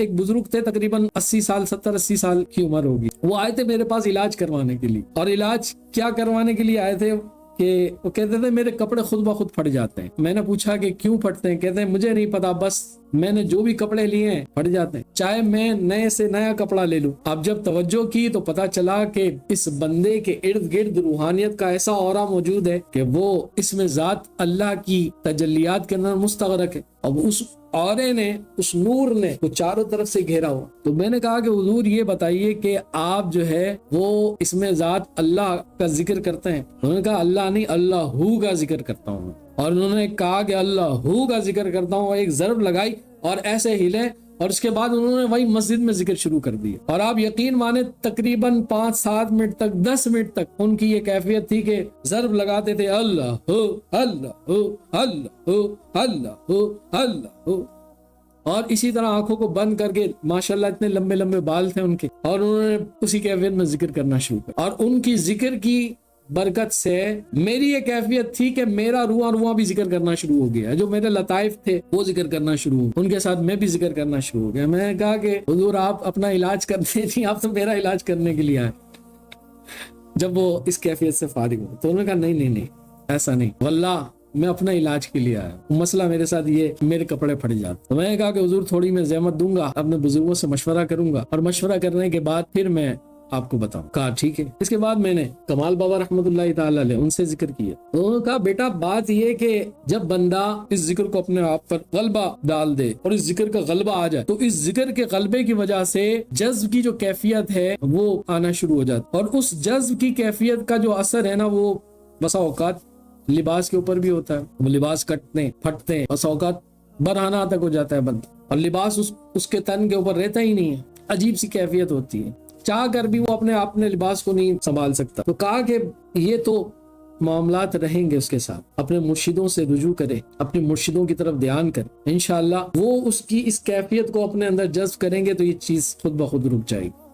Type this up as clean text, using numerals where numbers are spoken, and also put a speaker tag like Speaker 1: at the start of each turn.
Speaker 1: ایک بزرگ تھے تقریباً 80 سال 70-80 سال کی عمر ہوگی، وہ آئے تھے میرے پاس علاج کروانے کے لیے، اور علاج کیا کروانے کے لیے آئے تھے کہ وہ کہتے تھے میرے کپڑے خود بخود پھٹ جاتے ہیں۔ میں نے پوچھا کہ کیوں پھٹتے ہیں؟ کہتے ہیں مجھے نہیں پتا، بس میں نے جو بھی کپڑے لیے ہیں پھٹ جاتے ہیں، چاہے میں نئے سے نیا کپڑا لے لوں۔ اب جب توجہ کی تو پتا چلا کہ اس بندے کے ارد گرد روحانیت کا ایسا اورا موجود ہے کہ وہ اس میں ذات اللہ کی تجلیات کے اندر مستغرق ہے، اب اس اورے نے، اس نور نے وہ چاروں طرف سے گھیرا ہوا۔ تو میں نے کہا کہ حضور یہ بتائیے کہ آپ جو ہے وہ اس میں ذات اللہ کا ذکر کرتے ہیں؟ انہوں نے کہا اللہ نہیں، اللہ ہو کا ذکر کرتا ہوں۔ اور انہوں نے کہا کہ اللہ ہو کا ذکر کرتا ہوں، ایک ضرب لگائی اور ایسے ہلے، اور اس کے بعد انہوں نے وہی مسجد میں ذکر شروع کر دیا۔ اور آپ یقین مانے تقریباً 5-7 منٹ تک، 10 منٹ تک ان کی یہ کیفیت تھی کہ ضرب لگاتے تھے اللہ ہو اللہ ہو اللہ ہو اللہ ہو اللہ ہو، اور اسی طرح آنکھوں کو بند کر کے، ماشاءاللہ اتنے لمبے لمبے بال تھے ان کے، اور انہوں نے اسی کیفیت میں ذکر کرنا شروع کیا۔ اور ان کی ذکر کی برکت سے میری یہ کیفیت تھی کہ میرا رواں بھی ذکر کرنا شروع ہو گیا، جو میرے لطائف تھے وہ ذکر کرنا شروع ہو، ان کے ساتھ میں بھی ذکر کرنا شروع ہو گیا۔ میں نے کہا کہ حضور آپ اپنا علاج کرتے نہیں، آپ تو میرا علاج کرنے کے لیے آئے۔ جب وہ اس کیفیت سے فارغ ہو تو انہوں نے کہا نہیں ایسا نہیں، واللہ میں اپنا علاج کے لیے آیا، مسئلہ میرے ساتھ یہ میرے کپڑے پھٹ جاتے۔ تو میں نے کہا کہ حضور تھوڑی میں زحمت دوں گا، اپنے بزرگوں سے مشورہ کروں گا، اور مشورہ کرنے کے بعد پھر میں آپ کو بتاؤں۔ کہا ٹھیک ہے۔ اس کے بعد میں نے کمال بابا رحمۃ اللہ تعالی علیہ ان سے ذکر کیا، تو انہوں نے کہا بیٹا بات یہ کہ جب بندہ اس ذکر کو اپنے آپ پر غلبہ ڈال دے اور اس ذکر کا غلبہ آ جائے، تو اس ذکر کے غلبے کی وجہ سے جذب کی جو کیفیت ہے وہ آنا شروع ہو جاتی، اور اس جذب کی کیفیت کا جو اثر ہے نا، وہ بسا اوقات لباس کے اوپر بھی ہوتا ہے، وہ لباس کٹتے ہیں پھٹتے ہیں، بسا اوقات برہنہ تک ہو جاتا ہے بندہ، اور لباس اس کے تن کے اوپر رہتا ہی نہیں ہے، عجیب سی کیفیت ہوتی ہے، چاہ کر بھی وہ اپنے لباس کو نہیں سنبھال سکتا۔ تو کہا کہ یہ تو معاملات رہیں گے اس کے ساتھ، اپنے مرشدوں سے رجوع کرے، اپنے مرشدوں کی طرف دھیان کرے، انشاءاللہ وہ اس کی اس کیفیت کو اپنے اندر جذب کریں گے تو یہ چیز خود بخود رک جائے گی۔